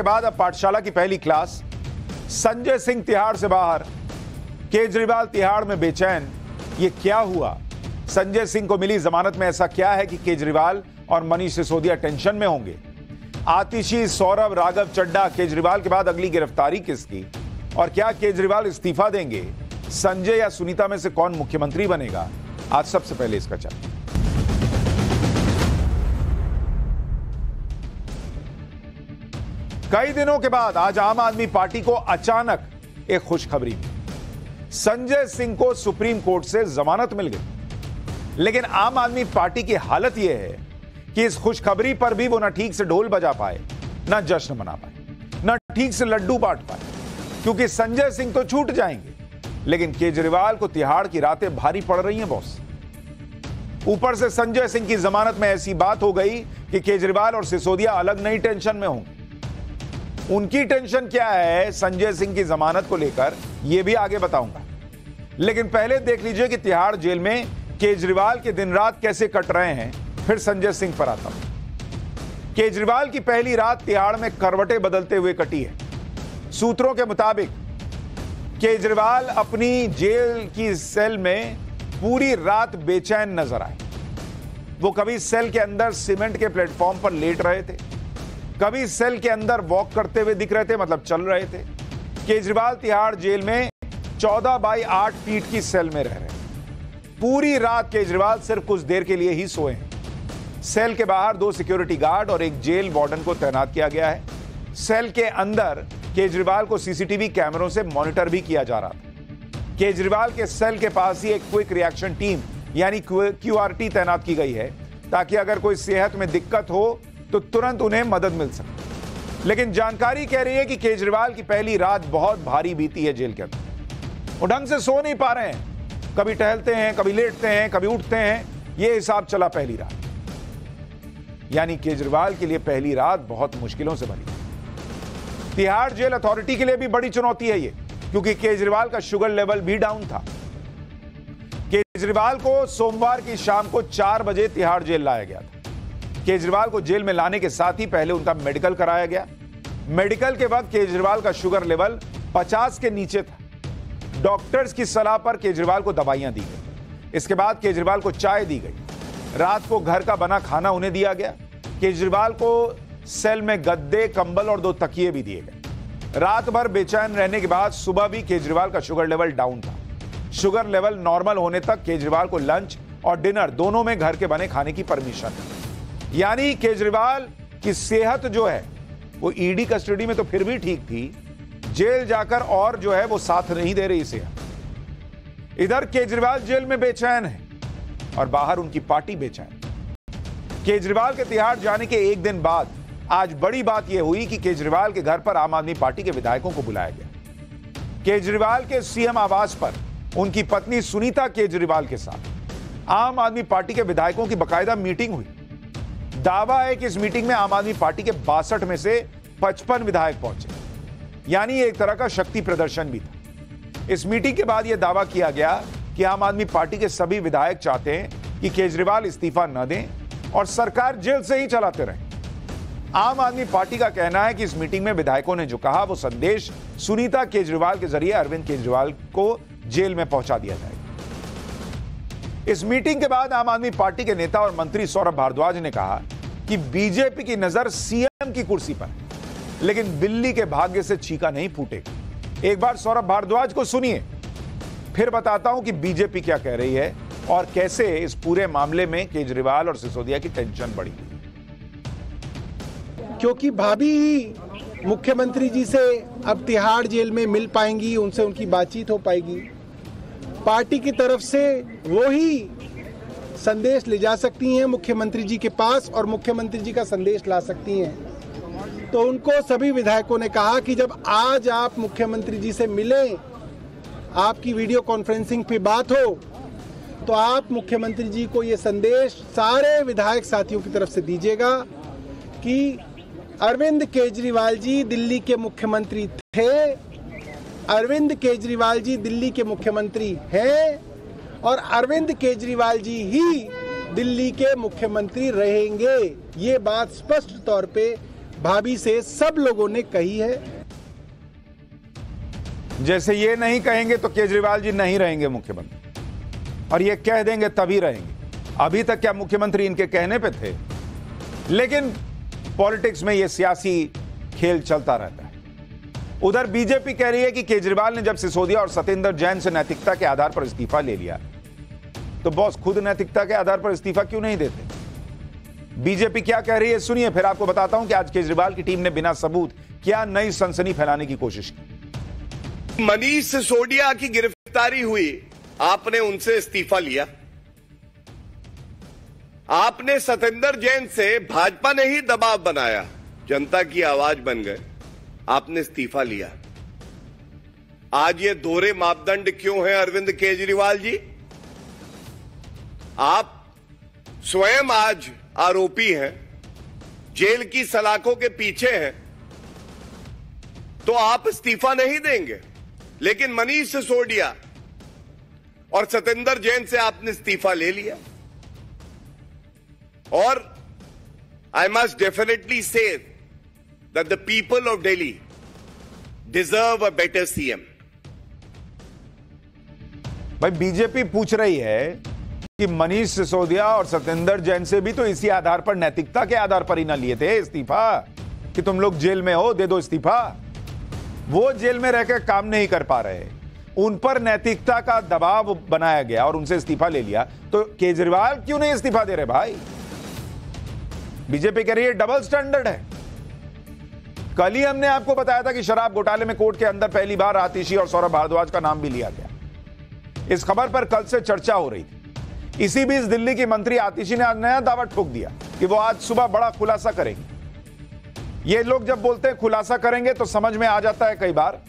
बाद अब पाठशाला की पहली क्लास। संजय सिंह तिहाड़ से बाहर, केजरीवाल तिहाड़ में बेचैन। ये क्या हुआ? संजय सिंह को मिली जमानत में ऐसा क्या है कि केजरीवाल और मनीष सिसोदिया टेंशन में होंगे? आतिशी, सौरभ, राघव चड्ढा, केजरीवाल के बाद अगली गिरफ्तारी किसकी? और क्या केजरीवाल इस्तीफा देंगे? संजय या सुनीता में से कौन मुख्यमंत्री बनेगा? आज सबसे पहले इसका चर्चा। कई दिनों के बाद आज आम आदमी पार्टी को अचानक एक खुशखबरी मिली। संजय सिंह को सुप्रीम कोर्ट से जमानत मिल गई। लेकिन आम आदमी पार्टी की हालत यह है कि इस खुशखबरी पर भी वो न ठीक से ढोल बजा पाए, न जश्न मना पाए, न ठीक से लड्डू बांट पाए, क्योंकि संजय सिंह तो छूट जाएंगे, लेकिन केजरीवाल को तिहाड़ की रातें भारी पड़ रही हैं बॉस। ऊपर से संजय सिंह की जमानत में ऐसी बात हो गई कि केजरीवाल और सिसोदिया अलग नई टेंशन में होंगे। उनकी टेंशन क्या है संजय सिंह की जमानत को लेकर, यह भी आगे बताऊंगा। लेकिन पहले देख लीजिए कि तिहाड़ जेल में केजरीवाल के दिन रात कैसे कट रहे हैं, फिर संजय सिंह पर आता हूं। केजरीवाल की पहली रात तिहाड़ में करवटें बदलते हुए कटी है। सूत्रों के मुताबिक केजरीवाल अपनी जेल की सेल में पूरी रात बेचैन नजर आए। वो कभी सेल के अंदर सीमेंट के प्लेटफॉर्म पर लेट रहे थे, कभी सेल के अंदर वॉक करते हुए दिख रहे थे, मतलब चल रहे थे। केजरीवाल तिहाड़ जेल में 14 बाई 8 फीट की सेल में रह रहे हैं। पूरी रात केजरीवाल सिर्फ कुछ देर के लिए ही सोए हैं। सेल के बाहर 2 सिक्योरिटी गार्ड और एक जेल वार्डन को तैनात किया गया है। सेल के अंदर केजरीवाल को सीसीटीवी कैमरों से मॉनिटर भी किया जा रहा था। केजरीवाल के सेल के पास ही एक क्विक रिएक्शन टीम यानी क्यूआरटी तैनात की गई है, ताकि अगर कोई सेहत में दिक्कत हो तो तुरंत उन्हें मदद मिल सके। लेकिन जानकारी कह रही है कि केजरीवाल की पहली रात बहुत भारी बीती है जेल के अंदर। वो ढंग से सो नहीं पा रहे हैं, कभी टहलते हैं, कभी लेटते हैं, कभी उठते हैं। यह हिसाब चला पहली रात। यानी केजरीवाल के लिए पहली रात बहुत मुश्किलों से भरी। तिहाड़ जेल अथॉरिटी के लिए भी बड़ी चुनौती है ये, क्योंकि केजरीवाल का शुगर लेवल भी डाउन था। केजरीवाल को सोमवार की शाम को 4 बजे तिहाड़ जेल लाया गया था। केजरीवाल को जेल में लाने के साथ ही पहले उनका मेडिकल कराया गया। मेडिकल के वक्त केजरीवाल का शुगर लेवल 50 के नीचे था। डॉक्टर्स की सलाह पर केजरीवाल को दवाइयां दी गई। इसके बाद केजरीवाल को चाय दी गई। रात को घर का बना खाना उन्हें दिया गया। केजरीवाल को सेल में गद्दे, कंबल और 2 तकिए भी दिए गए। रात भर बेचैन रहने के बाद सुबह भी केजरीवाल का शुगर लेवल डाउन था। शुगर लेवल नॉर्मल होने तक केजरीवाल को लंच और डिनर दोनों में घर के बने खाने की परमिशन है। यानी केजरीवाल की सेहत जो है वो ईडी कस्टडी में तो फिर भी ठीक थी, जेल जाकर और जो है वो साथ नहीं दे रही सेहत। इधर केजरीवाल जेल में बेचैन है और बाहर उनकी पार्टी बेचैन। केजरीवाल के तिहाड़ जाने के एक दिन बाद आज बड़ी बात यह हुई कि केजरीवाल के घर पर आम आदमी पार्टी के विधायकों को बुलाया गया। केजरीवाल के सीएम आवास पर उनकी पत्नी सुनीता केजरीवाल के साथ आम आदमी पार्टी के विधायकों की बकायदा मीटिंग हुई। दावा है कि इस मीटिंग में आम आदमी पार्टी के 62 में से 55 विधायक पहुंचे, यानी एक तरह का शक्ति प्रदर्शन भी था। इस मीटिंग के बाद यह दावा किया गया कि आम आदमी पार्टी के सभी विधायक चाहते हैं कि केजरीवाल इस्तीफा न दें और सरकार जेल से ही चलाते रहें। आम आदमी पार्टी का कहना है कि इस मीटिंग में विधायकों ने जो कहा वो संदेश सुनीता केजरीवाल के जरिए अरविंद केजरीवाल को जेल में पहुंचा दिया जाएगा। इस मीटिंग के बाद आम आदमी पार्टी के नेता और मंत्री सौरभ भारद्वाज ने कहा कि बीजेपी की नजर सीएम की कुर्सी पर है, लेकिन बिल्ली के भाग्य से छीका नहीं फूटेगा। एक बार सौरभ भारद्वाज को सुनिए, फिर बताता हूं कि बीजेपी क्या कह रही है और कैसे इस पूरे मामले में केजरीवाल और सिसोदिया की टेंशन बढ़ी। क्योंकि भाभी ही मुख्यमंत्री जी से अब तिहाड़ जेल में मिल पाएंगी, उनसे उनकी बातचीत हो पाएगी। पार्टी की तरफ से वो ही संदेश ले जा सकती हैं मुख्यमंत्री जी के पास और मुख्यमंत्री जी का संदेश ला सकती हैं। तो उनको सभी विधायकों ने कहा कि जब आज आप मुख्यमंत्री जी से मिलें, आपकी वीडियो कॉन्फ्रेंसिंग पे बात हो, तो आप मुख्यमंत्री जी को ये संदेश सारे विधायक साथियों की तरफ से दीजिएगा कि अरविंद केजरीवाल जी दिल्ली के मुख्यमंत्री थे, अरविंद केजरीवाल जी दिल्ली के मुख्यमंत्री हैं और अरविंद केजरीवाल जी ही दिल्ली के मुख्यमंत्री रहेंगे। ये बात स्पष्ट तौर पे भाभी से सब लोगों ने कही है। जैसे ये नहीं कहेंगे तो केजरीवाल जी नहीं रहेंगे मुख्यमंत्री, और ये कह देंगे तभी रहेंगे। अभी तक क्या मुख्यमंत्री इनके कहने पे थे? लेकिन पॉलिटिक्स में ये सियासी खेल चलता रहता है। उधर बीजेपी कह रही है कि केजरीवाल ने जब सिसोदिया और सत्येंद्र जैन से नैतिकता के आधार पर इस्तीफा ले लिया, तो बॉस खुद नैतिकता के आधार पर इस्तीफा क्यों नहीं देते? बीजेपी क्या कह रही है सुनिए, फिर आपको बताता हूं कि आज केजरीवाल की टीम ने बिना सबूत क्या नई सनसनी फैलाने की कोशिश की। मनीष सिसोदिया की गिरफ्तारी हुई, आपने उनसे इस्तीफा लिया। आपने सत्येंद्र जैन से भाजपा ने ही दबाव बनाया, जनता की आवाज बन गए, आपने इस्तीफा लिया। आज ये दोहरे मापदंड क्यों हैं अरविंद केजरीवाल जी? आप स्वयं आज आरोपी हैं, जेल की सलाखों के पीछे हैं, तो आप इस्तीफा नहीं देंगे। लेकिन मनीष सिसोदिया और सत्येंद्र जैन से आपने इस्तीफा ले लिया। और I must definitely say that the people of Delhi deserve a better CM. भाई बीजेपी पूछ रही है कि मनीष सिसोदिया और सत्येंद्र जैन से भी तो इसी आधार पर, नैतिकता के आधार पर ही ना लिए थे इस्तीफा, कि तुम लोग जेल में हो, दे दो इस्तीफा। वो जेल में रहकर काम नहीं कर पा रहे, उन पर नैतिकता का दबाव बनाया गया और उनसे इस्तीफा ले लिया। तो केजरीवाल क्यों नहीं इस्तीफा दे रहे भाई? बीजेपी कह रही है डबल स्टैंडर्ड है। कल ही हमने आपको बताया था कि शराब घोटाले में कोर्ट के अंदर पहली बार आतिशी और सौरभ भारद्वाज का नाम भी लिया गया। इस खबर पर कल से चर्चा हो रही थी। इसी बीच दिल्ली की मंत्री आतिशी ने आज नया दावा ठोक दिया कि वो आज सुबह बड़ा खुलासा करेंगे। ये लोग जब बोलते हैं खुलासा करेंगे तो समझ में आ जाता है कई बार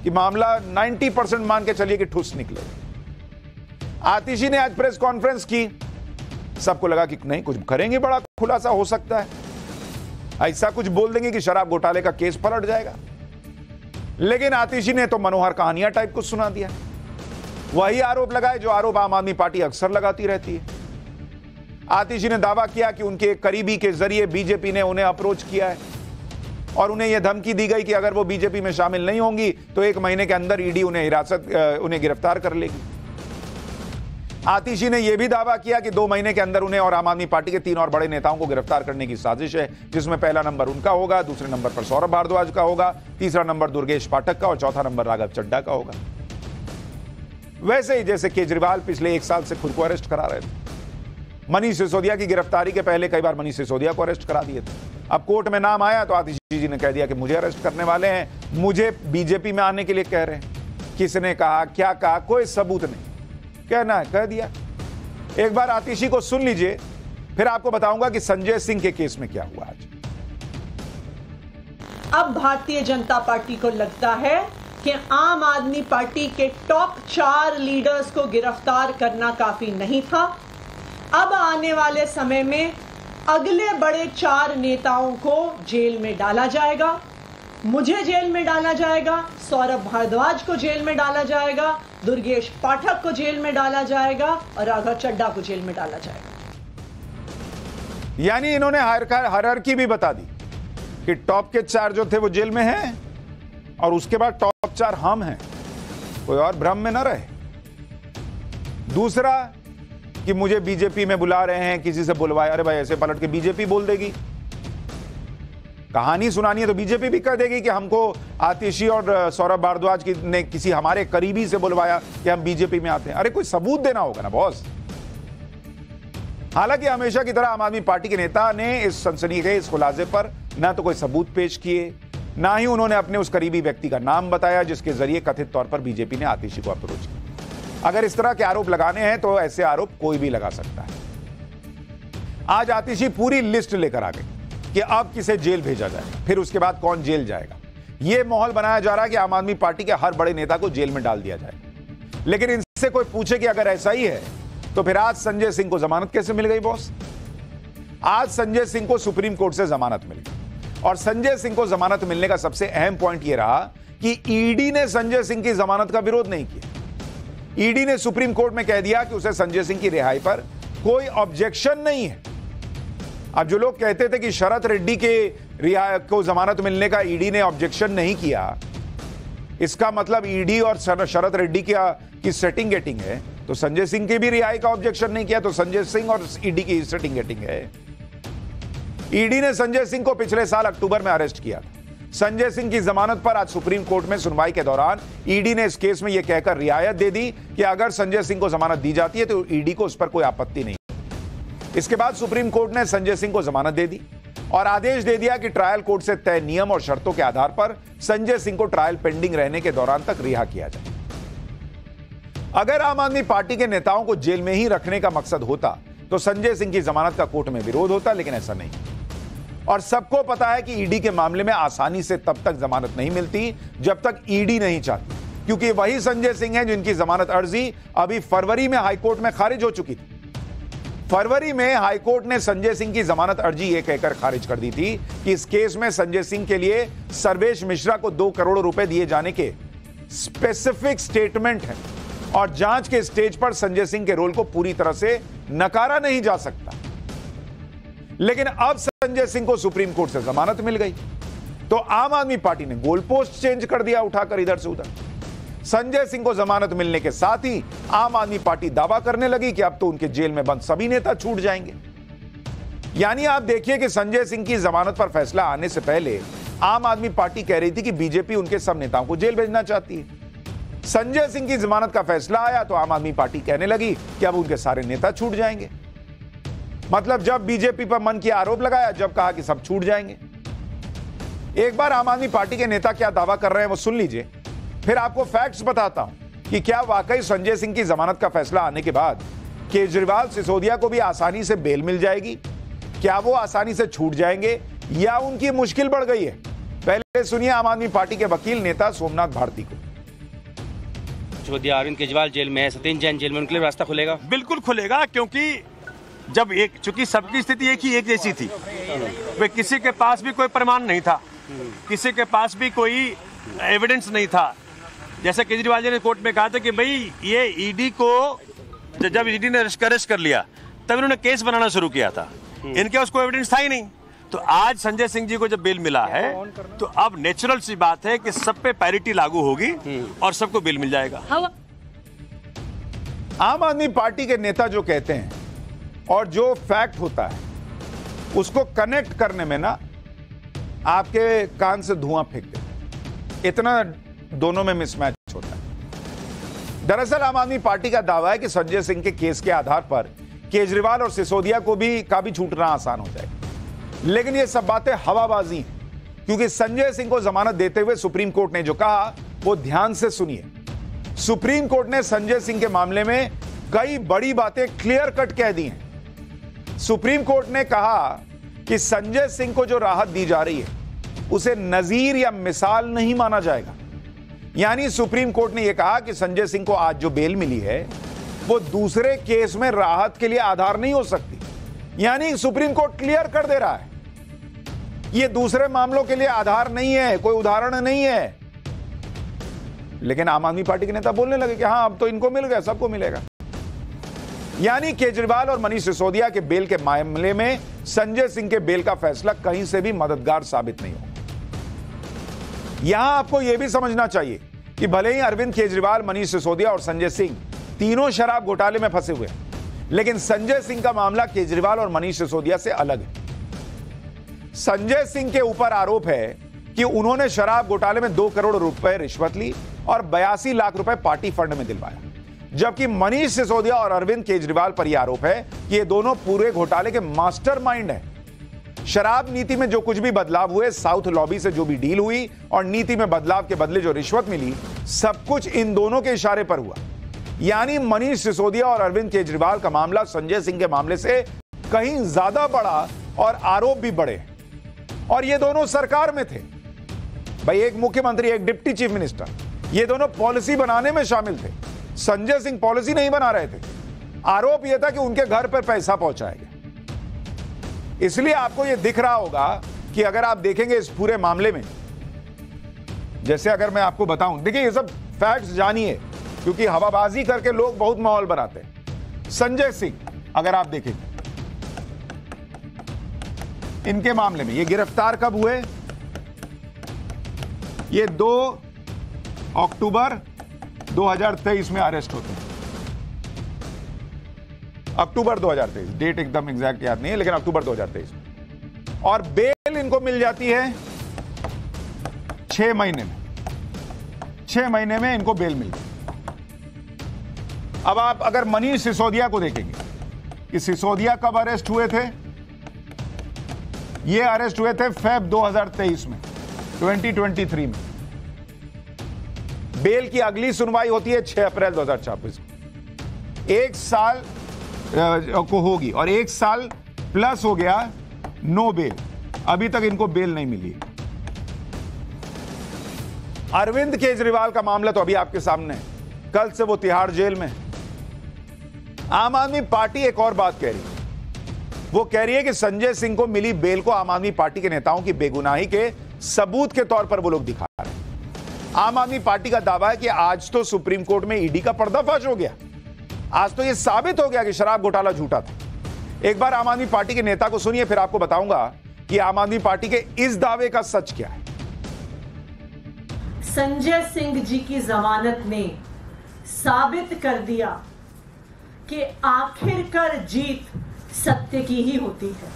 कि मामला 90% मान के चलिए कि ठुस निकले। आतिशी ने आज प्रेस कॉन्फ्रेंस की, सबको लगा कि नहीं कुछ करेंगे, बड़ा खुलासा हो सकता है, ऐसा कुछ बोल देंगे कि शराब घोटाले का केस पलट जाएगा। लेकिन आतिशी ने तो मनोहर कहानियां टाइप कुछ सुना दिया, वही आरोप लगाए जो आरोप आम आदमी पार्टी अक्सर लगाती रहती है। आतिशी ने दावा किया कि उनके करीबी के जरिए बीजेपी ने उन्हें अप्रोच किया है और उन्हें यह धमकी दी गई कि अगर वो बीजेपी में शामिल नहीं होंगी तो 1 महीने के अंदर ईडी उन्हें गिरफ्तार कर लेगी। आतिशी ने यह भी दावा किया कि 2 महीने के अंदर उन्हें और आम आदमी पार्टी के 3 और बड़े नेताओं को गिरफ्तार करने की साजिश है, जिसमें पहला नंबर उनका होगा, दूसरे नंबर पर सौरभ भारद्वाज का होगा, तीसरा नंबर दुर्गेश पाठक का और चौथा नंबर राघव चड्ढा का होगा। वैसे ही जैसे केजरीवाल पिछले 1 साल से खुद को अरेस्ट करा रहे थे। मनीष सिसोदिया की गिरफ्तारी के पहले कई बार मनीष सिसोदिया को अरेस्ट करा दिए थे। अब कोर्ट में नाम आया तो आतिशी जी ने कह दिया कि मुझे अरेस्ट करने वाले हैं, मुझे बीजेपी में आने के लिए कह रहे हैं। किसने कहा, क्या कहा, कोई सबूत नहीं, कहना है कह दिया। एक बार आतिशी को सुन लीजिए, फिर आपको बताऊंगा कि संजय सिंह के केस में क्या हुआ आज। अब भारतीय जनता पार्टी को लगता है कि आम आदमी पार्टी के टॉप 4 लीडर्स को गिरफ्तार करना काफी नहीं था। अब आने वाले समय में अगले बड़े 4 नेताओं को जेल में डाला जाएगा। मुझे जेल में डाला जाएगा, सौरभ भारद्वाज को जेल में डाला जाएगा, दुर्गेश पाठक को जेल में डाला जाएगा और राघव चड्ढा को जेल में डाला जाएगा। यानी इन्होंने हायरार्की भी बता दी कि टॉप के 4 जो थे वो जेल में हैं और उसके बाद टॉप 4 हम हैं, कोई और भ्रम में न रहे। दूसरा कि मुझे बीजेपी में बुला रहे हैं, किसी से बुलवाया, अरे भाई ऐसे पलट के बीजेपी बोल देगी, कहानी सुनानी है तो बीजेपी भी कह देगी कि हमको आतिशी और सौरभ भारद्वाज ने किसी हमारे करीबी से बुलवाया कि हम बीजेपी में आते हैं। अरे कोई सबूत देना होगा ना बॉस। हालांकि हमेशा की तरह आम आदमी पार्टी के नेता ने इस सनसनीखेज खुलासे पर ना तो कोई सबूत पेश किए, ना ही उन्होंने अपने उस करीबी व्यक्ति का नाम बताया जिसके जरिए कथित तौर पर बीजेपी ने आतिशी को अप्रोच किया। अगर इस तरह के आरोप लगाने हैं तो ऐसे आरोप कोई भी लगा सकता है। आज आतिशी पूरी लिस्ट लेकर आ गए कि अब किसे जेल भेजा जाएगा, फिर उसके बाद कौन जेल जाएगा। यह माहौल बनाया जा रहा है कि आम आदमी पार्टी के हर बड़े नेता को जेल में डाल दिया जाएगा। लेकिन इनसे कोई पूछे कि अगर ऐसा ही है तो फिर आज संजय सिंह को जमानत कैसे मिल गई बॉस? आज संजय सिंह को सुप्रीम कोर्ट से जमानत मिल गई और संजय सिंह को जमानत मिलने का सबसे अहम पॉइंट यह रहा कि ईडी ने संजय सिंह की जमानत का विरोध नहीं किया। ईडी ने सुप्रीम कोर्ट में कह दिया कि उसे संजय सिंह की रिहाई पर कोई ऑब्जेक्शन नहीं है। अब जो लोग कहते थे कि शरत रेड्डी के रिहा को जमानत मिलने का ईडी ने ऑब्जेक्शन नहीं किया, इसका मतलब ईडी और शरद रेड्डी की सेटिंग गेटिंग है। तो संजय सिंह की भी रिहाई का ऑब्जेक्शन नहीं किया, तो संजय सिंह और ईडी की सेटिंग गेटिंग है। ईडी ने संजय सिंह को पिछले साल अक्टूबर में अरेस्ट किया था। संजय सिंह की जमानत पर आज सुप्रीम कोर्ट में सुनवाई के दौरान ईडी ने इस केस में यह कहकर रियायत दे दी कि अगर संजय सिंह को जमानत दी जाती है तो ईडी को उस पर कोई आपत्ति नहीं। इसके बाद सुप्रीम कोर्ट ने संजय सिंह को जमानत दे दी और आदेश दे दिया कि ट्रायल कोर्ट से तय नियम और शर्तों के आधार पर संजय सिंह को ट्रायल पेंडिंग रहने के दौरान तक रिहा किया जाए। अगर आम आदमी पार्टी के नेताओं को जेल में ही रखने का मकसद होता तो संजय सिंह की जमानत का कोर्ट में विरोध होता, लेकिन ऐसा नहीं। और सबको पता है कि ईडी के मामले में आसानी से तब तक जमानत नहीं मिलती जब तक ईडी नहीं चाहती, क्योंकि वही संजय सिंह है जिनकी जमानत अर्जी अभी फरवरी में हाईकोर्ट में खारिज हो चुकी थी। फरवरी में हाईकोर्ट ने संजय सिंह की जमानत अर्जी यह कहकर खारिज कर दी थी कि इस केस में संजय सिंह के लिए सर्वेश मिश्रा को 2 करोड़ रुपए दिए जाने के स्पेसिफिक स्टेटमेंट है और जांच के स्टेज पर संजय सिंह के रोल को पूरी तरह से नकारा नहीं जा सकता। लेकिन अब संजय सिंह को सुप्रीम कोर्ट से जमानत मिल गई तो आम आदमी पार्टी ने गोल पोस्ट चेंज कर दिया, उठाकर इधर से उधर। संजय सिंह को जमानत मिलने के साथ ही आम आदमी पार्टी दावा करने लगी कि अब तो उनके जेल में बंद सभी नेता छूट जाएंगे। यानी आप देखिए कि संजय सिंह की जमानत पर फैसला आने से पहले आम आदमी पार्टी कह रही थी कि बीजेपी उनके सब नेताओं को जेल भेजना चाहती है। संजय सिंह की जमानत का फैसला आया तो आम आदमी पार्टी कहने लगी कि अब उनके सारे नेता छूट जाएंगे। मतलब जब बीजेपी पर मन की आरोप लगाया, जब कहा कि सब छूट जाएंगे। एक बार आम आदमी पार्टी के नेता क्या दावा कर रहे हैं वो सुन लीजिए, फिर आपको फैक्ट्स बताता हूं कि क्या वाकई संजय सिंह की जमानत का फैसला आने के बाद केजरीवाल सिसोदिया को भी आसानी से बेल मिल जाएगी, क्या वो आसानी से छूट जाएंगे या उनकी मुश्किल बढ़ गई है। पहले सुनिए आम आदमी पार्टी के वकील नेता सोमनाथ भारती को। सिसोदिया, अरविंद केजरीवाल जेल में है, सत्येंद्र जैन जेल में, उनके लिए रास्ता खुलेगा? बिल्कुल खुलेगा, क्योंकि जब चूंकि सबकी स्थिति एक जैसी थी, वे किसी के पास भी कोई प्रमाण नहीं था, किसी के पास भी कोई एविडेंस नहीं था। जैसे केजरीवाल जी ने कोर्ट में कहा था कि भाई ये ईडी को जब ईडी ने अरेस्ट कर लिया तब इन्होंने केस बनाना शुरू किया था, इनके पास कोई एविडेंस था ही नहीं। तो आज संजय सिंह जी को जब बेल मिला है तो अब नेचुरल सी बात है कि सब पे पैरिटी लागू होगी और सबको बेल मिल जाएगा। आम आदमी पार्टी के नेता जो कहते हैं और जो फैक्ट होता है उसको कनेक्ट करने में ना आपके कान से धुआं फेंक दे, इतना दोनों में मिसमैच होता है। दरअसल आम आदमी पार्टी का दावा है कि संजय सिंह के केस के आधार पर केजरीवाल और सिसोदिया को भी छूटना आसान हो जाएगा, लेकिन ये सब बातें हवाबाजी हैं, क्योंकि संजय सिंह को जमानत देते हुए सुप्रीम कोर्ट ने जो कहा वो ध्यान से सुनिए। सुप्रीम कोर्ट ने संजय सिंह के मामले में कई बड़ी बातें क्लियर कट कह दी हैं। सुप्रीम कोर्ट ने कहा कि संजय सिंह को जो राहत दी जा रही है उसे नजीर या मिसाल नहीं माना जाएगा। यानी सुप्रीम कोर्ट ने यह कहा कि संजय सिंह को आज जो बेल मिली है वो दूसरे केस में राहत के लिए आधार नहीं हो सकती। यानी सुप्रीम कोर्ट क्लियर कर दे रहा है ये दूसरे मामलों के लिए आधार नहीं है, कोई उदाहरण नहीं है। लेकिन आम आदमी पार्टी के नेता बोलने लगे कि हां अब तो इनको मिल गया, सबको मिलेगा। यानी केजरीवाल और मनीष सिसोदिया के बेल के मामले में संजय सिंह के बेल का फैसला कहीं से भी मददगार साबित नहीं होगा। यहां आपको यह भी समझना चाहिए कि भले ही अरविंद केजरीवाल, मनीष सिसोदिया और संजय सिंह तीनों शराब घोटाले में फंसे हुए हैं, लेकिन संजय सिंह का मामला केजरीवाल और मनीष सिसोदिया से अलग है। संजय सिंह के ऊपर आरोप है कि उन्होंने शराब घोटाले में 2 करोड़ रुपए रिश्वत ली और 82 लाख रुपए पार्टी फंड में दिलवाया, जबकि मनीष सिसोदिया और अरविंद केजरीवाल पर यह आरोप है कि ये दोनों पूरे घोटाले के मास्टरमाइंड हैं। शराब नीति में जो कुछ भी बदलाव हुए, साउथ लॉबी से जो भी डील हुई और नीति में बदलाव के बदले जो रिश्वत मिली, सब कुछ इन दोनों के इशारे पर हुआ। यानी मनीष सिसोदिया और अरविंद केजरीवाल का मामला संजय सिंह के मामले से कहीं ज्यादा बड़ा और आरोप भी बड़े, और ये दोनों सरकार में थे। भाई, एक मुख्यमंत्री, एक डिप्टी चीफ मिनिस्टर, ये दोनों पॉलिसी बनाने में शामिल थे। संजय सिंह पॉलिसी नहीं बना रहे थे, आरोप यह था कि उनके घर पर पैसा पहुंचाया गया। इसलिए आपको यह दिख रहा होगा कि अगर आप देखेंगे इस पूरे मामले में, जैसे अगर मैं आपको बताऊं, देखिए ये सब फैक्ट्स जानिए, क्योंकि हवाबाजी करके लोग बहुत माहौल बनाते हैं। संजय सिंह अगर आप देखेंगे, इनके मामले में ये गिरफ्तार कब हुए? ये 2 अक्टूबर 2023 में अरेस्ट होते हैं। अक्टूबर 2023, डेट एकदम एग्जैक्ट याद नहीं है, लेकिन अक्टूबर 2023 में। और बेल इनको मिल जाती है 6 महीने में। 6 महीने में इनको बेल मिल गई। अब आप अगर मनीष सिसोदिया को देखेंगे कि सिसोदिया कब अरेस्ट हुए थे? ये अरेस्ट हुए थे फेब 2023 में, 2023 में। बेल की अगली सुनवाई होती है 6 अप्रैल 2024 को। 1 साल को होगी और 1 साल प्लस हो गया नो बेल। अभी तक इनको बेल नहीं मिली। अरविंद केजरीवाल का मामला तो अभी आपके सामने है। कल से वो तिहाड़ जेल में। आम आदमी पार्टी एक और बात कह रही है। वो कह रही है कि संजय सिंह को मिली बेल को आम आदमी पार्टी के नेताओं की बेगुनाही के सबूत के तौर पर वो लोग दिखा रहे हैं। आम आदमी पार्टी का दावा है कि आज तो सुप्रीम कोर्ट में ईडी का पर्दाफाश हो गया। आज तो ये साबित हो गया कि शराब घोटाला झूठा था। एक बार आम आदमी पार्टी के नेता को सुनिए, फिर आपको बताऊंगा कि आम आदमी पार्टी के इस दावे का सच क्या है। संजय सिंह जी की जमानत ने साबित कर दिया कि आखिरकार जीत सत्य की ही होती है।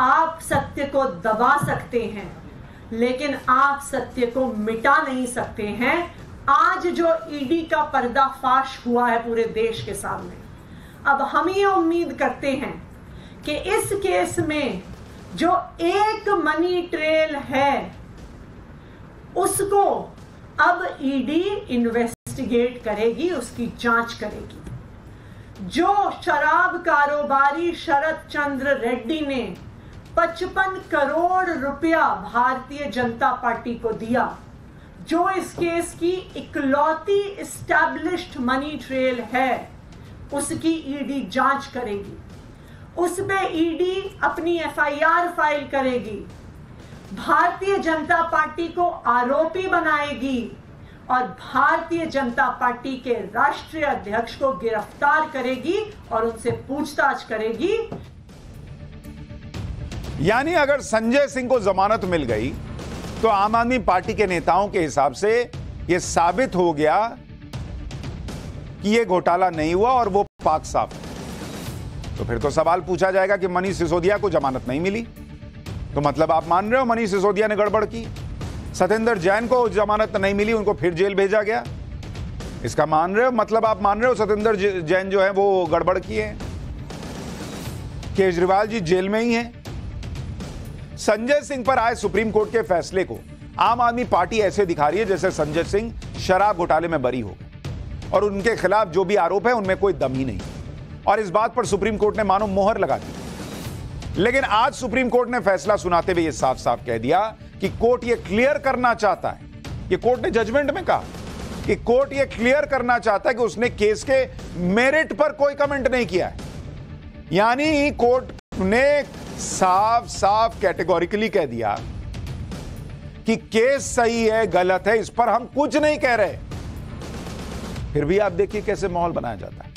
आप सत्य को दबा सकते हैं, लेकिन आप सत्य को मिटा नहीं सकते हैं। आज जो ईडी का पर्दाफाश हुआ है पूरे देश के सामने, अब हम ये उम्मीद करते हैं कि इस केस में जो एक मनी ट्रेल है उसको अब ईडी इन्वेस्टिगेट करेगी, उसकी जांच करेगी। जो शराब कारोबारी शरद चंद्र रेड्डी ने 55 करोड़ रुपया भारतीय जनता पार्टी को दिया, जो इस केस की इकलौती एस्टैब्लिश्ड मनी ट्रेल है, उसकी ईडी जांच करेगी। उस पे ईडी अपनी एफआईआर फाइल करेगी, भारतीय जनता पार्टी को आरोपी बनाएगी और भारतीय जनता पार्टी के राष्ट्रीय अध्यक्ष को गिरफ्तार करेगी और उनसे पूछताछ करेगी। यानी अगर संजय सिंह को जमानत मिल गई तो आम आदमी पार्टी के नेताओं के हिसाब से यह साबित हो गया कि यह घोटाला नहीं हुआ और वो पाक साफ है। तो फिर तो सवाल पूछा जाएगा कि मनीष सिसोदिया को जमानत नहीं मिली, तो मतलब आप मान रहे हो मनीष सिसोदिया ने गड़बड़ की। सत्येंद्र जैन को जमानत नहीं मिली, उनको फिर जेल भेजा गया। इसका मान रहे हो, मतलब आप मान रहे हो सत्येंद्र जैन जो है वो गड़बड़ किए हैं। केजरीवाल जी जेल में ही हैं। संजय सिंह पर आए सुप्रीम कोर्ट के फैसले को आम आदमी पार्टी ऐसे दिखा रही है जैसे संजय सिंह शराब घोटाले में बरी हो गए और उनके खिलाफ जो भी आरोप है उनमें कोई दम ही नहीं। और इस बात पर सुप्रीम कोर्ट ने मानो मोहर लगा दी। लेकिन आज सुप्रीम कोर्ट ने फैसला सुनाते हुए यह साफ साफ कह दिया कि कोर्ट यह क्लियर करना चाहता है, ये कोर्ट ने जजमेंट में कहा कि कोर्ट यह क्लियर करना चाहता है कि उसने केस के मेरिट पर कोई कमेंट नहीं किया है। यानी कोर्ट ने साफ साफ कैटेगोरिकली कह दिया कि केस सही है गलत है इस पर हम कुछ नहीं कह रहे। फिर भी आप देखिए कैसे माहौल बनाया जाता है।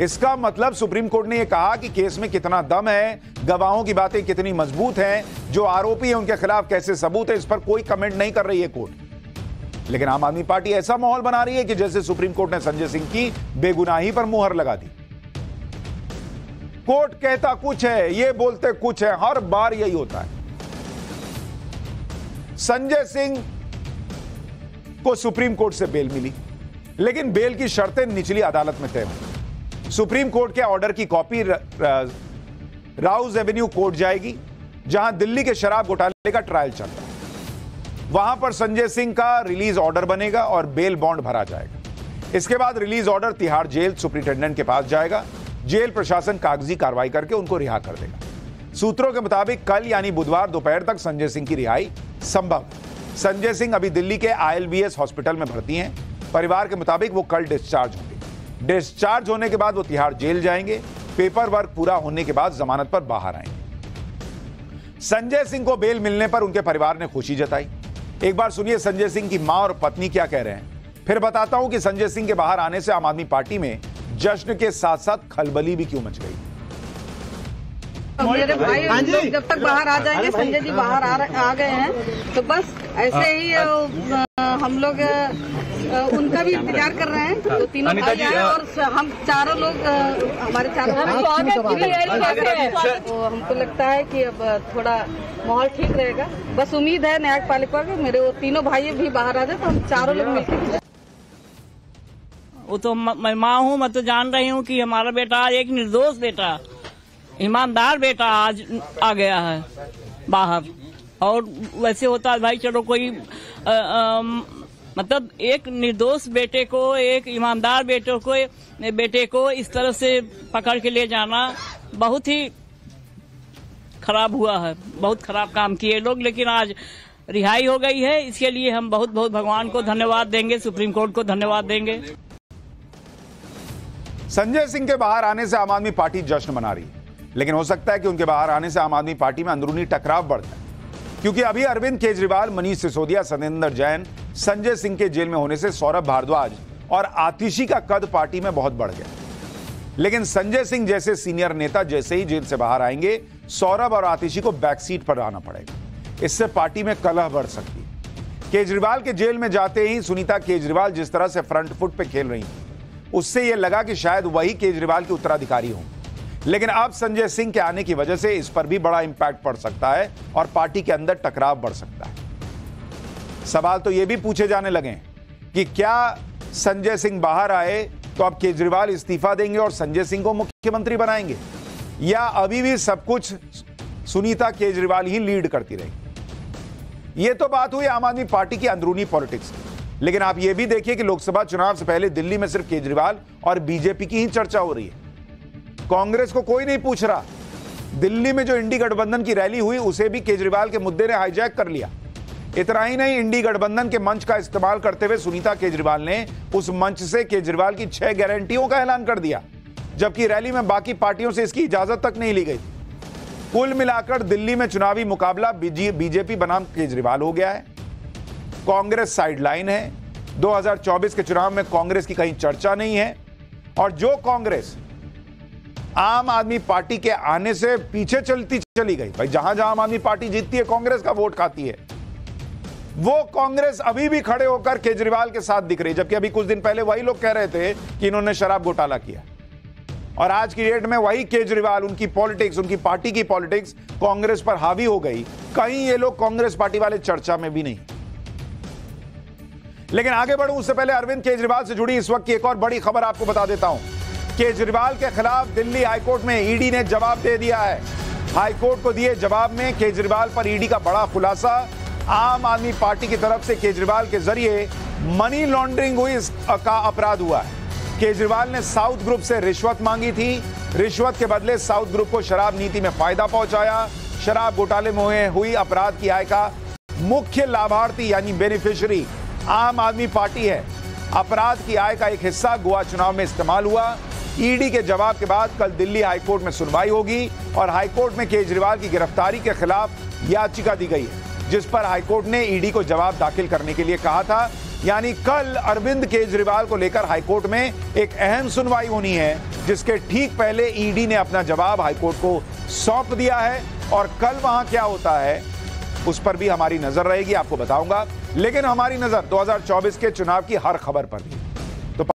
इसका मतलब सुप्रीम कोर्ट ने यह कहा कि केस में कितना दम है, गवाहों की बातें कितनी मजबूत हैं, जो आरोपी है उनके खिलाफ कैसे सबूत है, इस पर कोई कमेंट नहीं कर रही है कोर्ट। लेकिन आम आदमी पार्टी ऐसा माहौल बना रही है कि जैसे सुप्रीम कोर्ट ने संजय सिंह की बेगुनाही पर मुहर लगा दी। कोर्ट कहता कुछ है, ये बोलते कुछ है, हर बार यही होता है। संजय सिंह को सुप्रीम कोर्ट से बेल मिली, लेकिन बेल की शर्तें निचली अदालत में तय हुई। सुप्रीम कोर्ट के ऑर्डर की कॉपी राउज एवेन्यू कोर्ट जाएगी, जहां दिल्ली के शराब घोटाले का ट्रायल चल रहा है। वहां पर संजय सिंह का रिलीज ऑर्डर बनेगा और बेल बॉन्ड भरा जाएगा। इसके बाद release order Tihar jail superintendent के पास जाएगा। जेल प्रशासन कागजी कार्रवाई करके उनको रिहा कर देगा। सूत्रों के मुताबिक कल यानी बुधवार दोपहर तक संजय सिंह की रिहाई संभव। संजय सिंह अभी दिल्ली के ILBS हॉस्पिटल में भर्ती हैं। परिवार के मुताबिक वो कल डिस्चार्ज होंगे। डिस्चार्ज होने के बाद वो तिहाड़ जेल जाएंगे। पेपर वर्क पूरा होने के बाद जमानत पर बाहर आएंगे। संजय सिंह को बेल मिलने पर उनके परिवार ने खुशी जताई। एक बार सुनिए संजय सिंह की मां और पत्नी क्या कह रहे हैं, फिर बताता हूं कि संजय सिंह के बाहर आने से आम आदमी पार्टी में जश्न के साथ साथ खलबली भी क्यों मच गई। मेरे भाई लोग जब तक बाहर आ जाएंगे, संजय जी बाहर आ गए हैं, तो बस ऐसे ही हम लोग उनका भी इंतजार कर रहे हैं। तो तीनों भाई आए और हम चारों लोग हमारे चारों तो हमको लगता है कि अब थोड़ा माहौल ठीक रहेगा। बस उम्मीद है न्यायपालिका के मेरे वो तीनों भाई भी बाहर आ जाए तो हम चारों लोग मिलकर। वो तो मैं माँ हूँ, मैं तो जान रही हूँ कि हमारा बेटा आज एक निर्दोष बेटा, ईमानदार बेटा आज आ गया है बाहर। और वैसे होता है भाई, चलो कोई मतलब एक निर्दोष बेटे को, एक ईमानदार बेटे को इस तरह से पकड़ के ले जाना बहुत ही खराब हुआ है, बहुत खराब काम किए लोग। लेकिन आज रिहाई हो गई है, इसके लिए हम बहुत बहुत भगवान को धन्यवाद देंगे, सुप्रीम कोर्ट को धन्यवाद देंगे। संजय सिंह के बाहर आने से आम आदमी पार्टी जश्न मना रही है, लेकिन हो सकता है कि उनके बाहर आने से आम आदमी पार्टी में अंदरूनी टकराव बढ़ जाए, क्योंकि अभी अरविंद केजरीवाल, मनीष सिसोदिया, सतेंद्र जैन, संजय सिंह के जेल में होने से सौरभ भारद्वाज और आतिशी का कद पार्टी में बहुत बढ़ गया। लेकिन संजय सिंह जैसे सीनियर नेता जैसे ही जेल से बाहर आएंगे, सौरभ और आतिशी को बैकसीट पर आना पड़ेगा। इससे पार्टी में कलह बढ़ सकती है। केजरीवाल के जेल में जाते ही सुनीता केजरीवाल जिस तरह से फ्रंट फुट पे खेल रही थी, उससे यह लगा कि शायद वही केजरीवाल के उत्तराधिकारी हों। लेकिन अब संजय सिंह के आने की वजह से इस पर भी बड़ा इंपैक्ट पड़ सकता है और पार्टी के अंदर टकराव बढ़ सकता है। सवाल तो यह भी पूछे जाने लगे कि क्या संजय सिंह बाहर आए तो अब केजरीवाल इस्तीफा देंगे और संजय सिंह को मुख्यमंत्री बनाएंगे, या अभी भी सब कुछ सुनीता केजरीवाल ही लीड करती रहेगी। यह तो बात हुई आम आदमी पार्टी की अंदरूनी पॉलिटिक्स। लेकिन आप यह भी देखिए कि लोकसभा चुनाव से पहले दिल्ली में सिर्फ केजरीवाल और बीजेपी की ही चर्चा हो रही है। कांग्रेस को कोई नहीं पूछ रहा। दिल्ली में जो इंडी गठबंधन की रैली हुई, उसे भी केजरीवाल के मुद्दे ने हाईजैक कर लिया। इतना ही नहीं, इंडी गठबंधन के मंच का इस्तेमाल करते हुए सुनीता केजरीवाल ने उस मंच से केजरीवाल की 6 गारंटियों का ऐलान कर दिया, जबकि रैली में बाकी पार्टियों से इसकी इजाजत तक नहीं ली गई। कुल मिलाकर दिल्ली में चुनावी मुकाबला बीजेपी बनाम केजरीवाल हो गया है। कांग्रेस साइडलाइन है। 2024 के चुनाव में कांग्रेस की कहीं चर्चा नहीं है, और जो कांग्रेस आम आदमी पार्टी के आने से पीछे चलती चली गई, भाई जहां जहां आम आदमी पार्टी जीतती है कांग्रेस का वोट खाती है, वो कांग्रेस अभी भी खड़े होकर केजरीवाल के साथ दिख रही है। जबकि अभी कुछ दिन पहले वही लोग कह रहे थे कि इन्होंने शराब घोटाला किया, और आज की डेट में वही केजरीवाल, उनकी पॉलिटिक्स, उनकी पार्टी की पॉलिटिक्स कांग्रेस पर हावी हो गई। कहीं ये लोग कांग्रेस पार्टी वाले चर्चा में भी नहीं। लेकिन आगे बढ़ूं उससे पहले अरविंद केजरीवाल से जुड़ी इस वक्त की एक और बड़ी खबर आपको बता देता हूं। केजरीवाल के खिलाफ दिल्ली हाईकोर्ट में ईडी ने जवाब दे दिया है। हाईकोर्ट को दिए जवाब में केजरीवाल पर ईडी का बड़ा खुलासा। आम आदमी पार्टी की तरफ से केजरीवाल के जरिए मनी लॉन्ड्रिंग हुई का अपराध हुआ है। केजरीवाल ने साउथ ग्रुप से रिश्वत मांगी थी। रिश्वत के बदले साउथ ग्रुप को शराब नीति में फायदा पहुंचाया। शराब घोटाले में हुई अपराध की आय का मुख्य लाभार्थी यानी बेनिफिशियरी आम आदमी पार्टी है। अपराध की आय का एक हिस्सा गोवा चुनाव में इस्तेमाल हुआ। ईडी के जवाब के बाद कल दिल्ली हाईकोर्ट में सुनवाई होगी और हाईकोर्ट में केजरीवाल की गिरफ्तारी के खिलाफ याचिका दी गई है, जिस पर हाईकोर्ट ने ईडी को जवाब दाखिल करने के लिए कहा था। यानी कल अरविंद केजरीवाल को लेकर हाईकोर्ट में एक अहम सुनवाई होनी है, जिसके ठीक पहले ईडी ने अपना जवाब हाईकोर्ट को सौंप दिया है। और कल वहां क्या होता है उस पर भी हमारी नजर रहेगी, आपको बताऊंगा। लेकिन हमारी नजर 2024 के चुनाव की हर खबर पर भी।